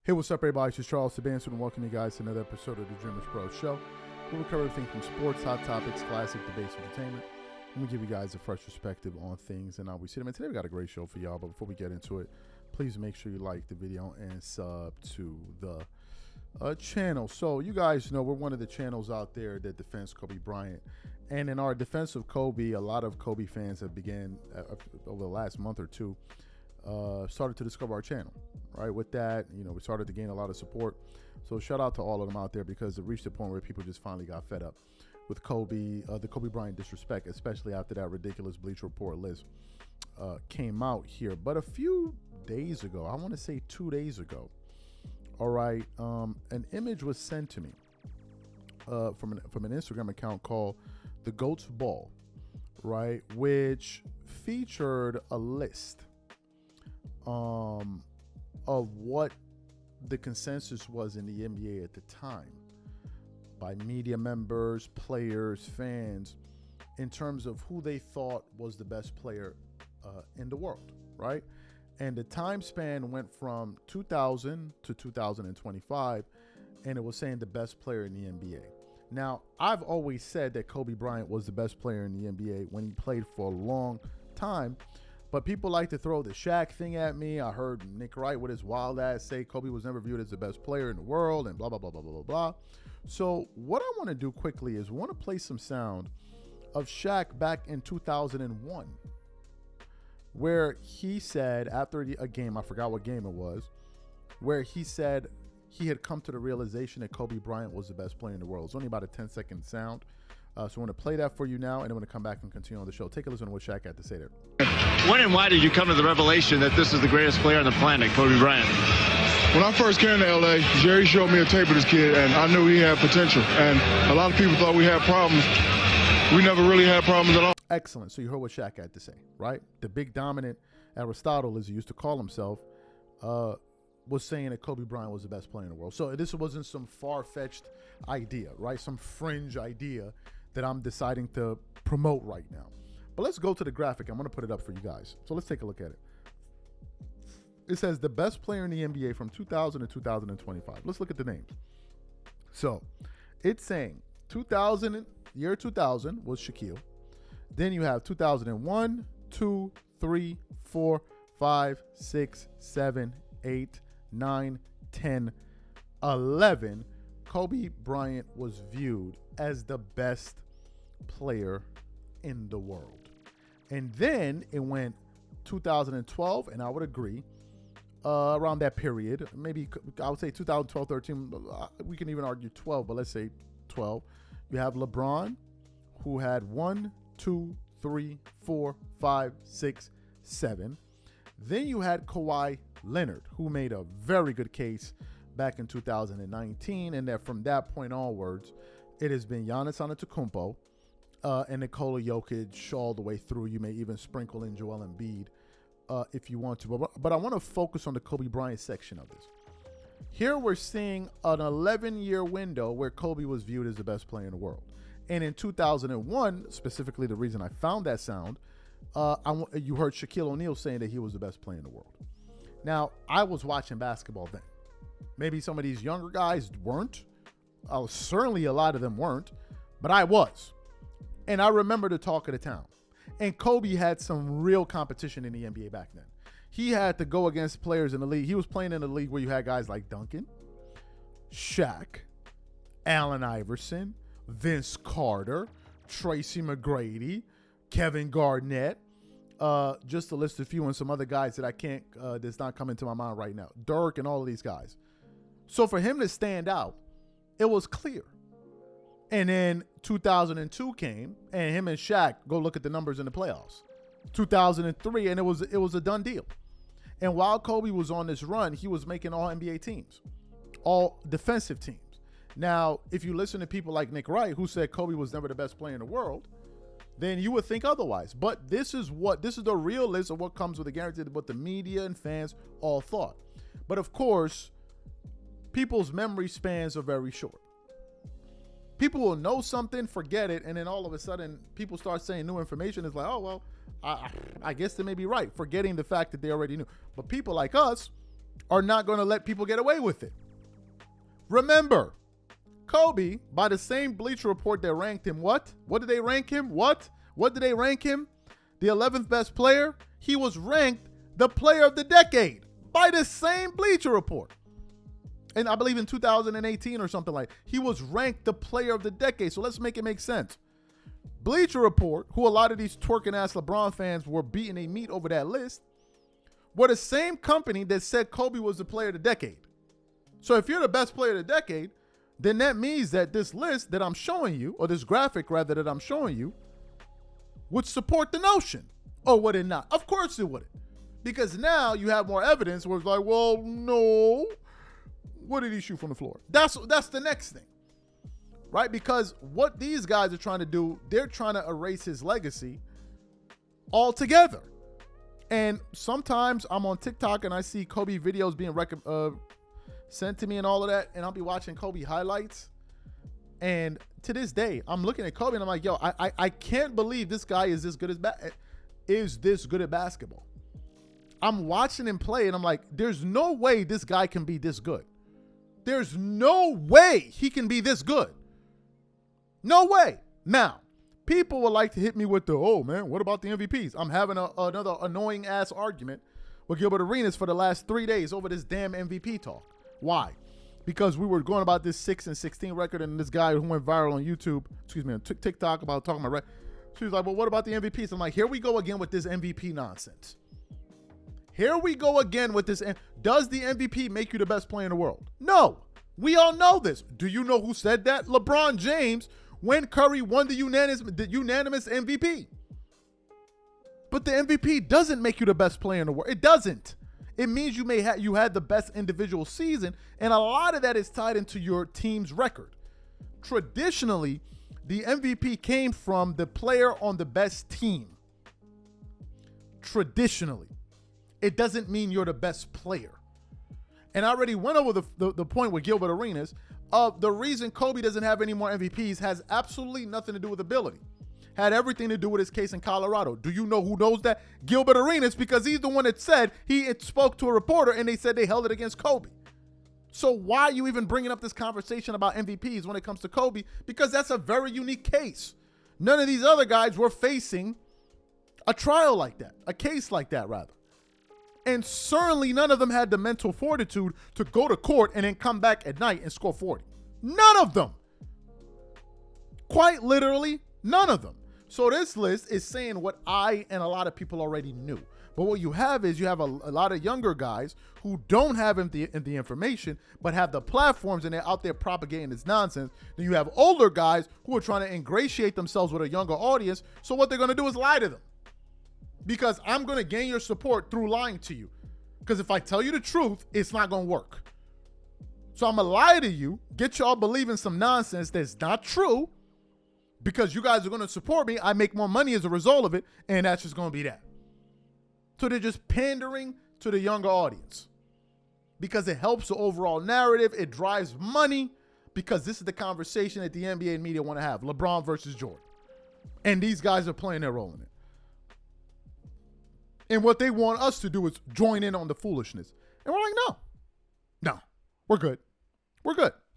Hey, what's up, everybody? This is Charles Sabanson, and welcome you guys to another episode of the DREAMERSPRO show. We'll cover everything from sports, hot topics, classic debates, entertainment, and we give you guys a fresh perspective on things and how we see them. And today we got a great show for y'all, but before we get into it, please make sure you like the video and sub to the channel. So you guys know we're one of the channels out there that defends Kobe Bryant. And in our defense of Kobe, a lot of Kobe fans have began over the last month or two started to discover our channel. Right, with that, we started to gain a lot of support. So shout out to all of them out there, because it reached a point where people just finally got fed up with Kobe, the Kobe Bryant disrespect, especially after that ridiculous Bleacher Report list came out here. But a few days ago, I want to say 2 days ago, all right, an image was sent to me from an Instagram account called The Goat's Ball, right, which featured a list of what the consensus was in the NBA at the time by media members, players, fans, in terms of who they thought was the best player in the world, right? And the time span went from 2000 to 2025, and it was saying the best player in the NBA. Now, I've always said that Kobe Bryant was the best player in the NBA when he played for a long time. But people like to throw the Shaq thing at me. I heard Nick Wright with his wild ass say Kobe was never viewed as the best player in the world and blah, blah, blah, blah, blah, blah, blah. So what I want to do quickly is want to play some sound of Shaq back in 2001, where he said after a game, I forgot what game it was, where he said he had come to the realization that Kobe Bryant was the best player in the world. It's only about a 10-second sound. So I'm going to play that for you now, and I'm going to come back and continue on the show. Take a listen to what Shaq had to say there. When and why did you come to the revelation that this is the greatest player on the planet, Kobe Bryant? When I first came to L.A., Jerry showed me a tape of this kid, and I knew he had potential. And a lot of people thought we had problems. We never really had problems at all. Excellent. So you heard what Shaq had to say, right? The big dominant Aristotle, as he used to call himself, was saying that Kobe Bryant was the best player in the world. So this wasn't some far-fetched idea, right? Some fringe idea that I'm deciding to promote right now. But let's go to the graphic. I'm going to put it up for you guys. So let's take a look at it. It says the best player in the NBA from 2000 to 2025. Let's look at the names. So it's saying year 2000 was Shaquille. Then you have 2001, 2, 3, 4, 5, 6, 7, 8, 9, 10, 11. Kobe Bryant was viewed as the best player in the world. And then it went 2012, and I would agree, around that period, maybe I would say 2012, 13, we can even argue 12, but let's say 12. You have LeBron, who had 1, 2, 3, 4, 5, 6, 7. Then you had Kawhi Leonard, who made a very good case back in 2019, and that from that point onwards, it has been Giannis Antetokounmpo and Nikola Jokic all the way through. You may even sprinkle in Joel Embiid if you want to. But I want to focus on the Kobe Bryant section of this. Here we're seeing an 11-year window where Kobe was viewed as the best player in the world. And in 2001, specifically the reason I found that sound, you heard Shaquille O'Neal saying that he was the best player in the world. Now, I was watching basketball then. Maybe some of these younger guys weren't. Certainly a lot of them weren't, but I was. And I remember the talk of the town. And Kobe had some real competition in the NBA back then. He had to go against players in the league. He was playing in a league where you had guys like Duncan, Shaq, Allen Iverson, Vince Carter, Tracy McGrady, Kevin Garnett, just to list a few, and some other guys that I can't, that's not coming to my mind right now. Dirk and all of these guys. So for him to stand out, it was clear. And then 2002 came, and him and Shaq, go look at the numbers in the playoffs. 2003, and it was a done deal. And while Kobe was on this run, he was making all NBA teams, all defensive teams. Now, if you listen to people like Nick Wright, who said Kobe was never the best player in the world, then you would think otherwise. But this is the real list of what comes with a guarantee, what the media and fans all thought. But of course, people's memory spans are very short. People will know something, forget it, and then all of a sudden people start saying new information. It's like, oh, well, I guess they may be right, forgetting the fact that they already knew. But people like us, are not going to let people get away with it. Remember, Kobe, by the same Bleacher Report that ranked him what? What did they rank him? What did they rank him? The 11th best player? He was ranked the player of the decade by the same Bleacher Report. And I believe in 2018 or something like that, he was ranked the player of the decade. So let's make it make sense. Bleacher Report, who a lot of these twerking ass LeBron fans were beating a meat over that list, were the same company that said Kobe was the player of the decade. So if you're the best player of the decade, then that means that this list that I'm showing you, or this graphic rather that I'm showing you, would support the notion. Or would it not? Of course it wouldn't. Because now you have more evidence where it's like, well, no. What did he shoot from the floor? That's the next thing. Right? Because what these guys are trying to do, they're trying to erase his legacy altogether. And sometimes I'm on TikTok and I see Kobe videos being sent to me and all of that, and I'll be watching Kobe highlights. And to this day, I'm looking at Kobe and I'm like, yo, I can't believe this guy is this good at basketball. I'm watching him play and I'm like, there's no way this guy can be this good. There's no way he can be this good. No way. Now, people would like to hit me with the, oh man, what about the MVPs? I'm having another annoying ass argument with Gilbert Arenas for the last 3 days over this damn MVP talk. Why? Because we were going about this 6-16 record, and this guy who went viral on YouTube, on TikTok about talking about, she was like, well, what about the MVPs? I'm like, here we go again with this MVP nonsense. Here we go again with this. Does the MVP make you the best player in the world? No. We all know this. Do you know who said that? LeBron James, when Curry won the unanimous MVP. But the MVP doesn't make you the best player in the world. It doesn't. It means you had the best individual season, and a lot of that is tied into your team's record. Traditionally, the MVP came from the player on the best team. Traditionally. It doesn't mean you're the best player. And I already went over the point with Gilbert Arenas of the reason Kobe doesn't have any more MVPs has absolutely nothing to do with ability. Had everything to do with his case in Colorado. Do you know who knows that? Gilbert Arenas, because he's the one that said he spoke to a reporter and they said they held it against Kobe. So why are you even bringing up this conversation about MVPs when it comes to Kobe? Because that's a very unique case. None of these other guys were facing a trial like that, a case like that rather. And certainly none of them had the mental fortitude to go to court and then come back at night and score 40. None of them. Quite literally, none of them. So this list is saying what I and a lot of people already knew. But what you have is you have a lot of younger guys who don't have the information, but have the platforms and they're out there propagating this nonsense. Then you have older guys who are trying to ingratiate themselves with a younger audience. So what they're going to do is lie to them. Because I'm going to gain your support through lying to you. Because if I tell you the truth, it's not going to work. So I'm going to lie to you, get y'all believing some nonsense that's not true. Because you guys are going to support me. I make more money as a result of it. And that's just going to be that. So they're just pandering to the younger audience. Because it helps the overall narrative. It drives money. Because this is the conversation that the NBA and media want to have. LeBron versus Jordan. And these guys are playing their role in it. And what they want us to do is join in on the foolishness. And we're like, no, we're good. We're good.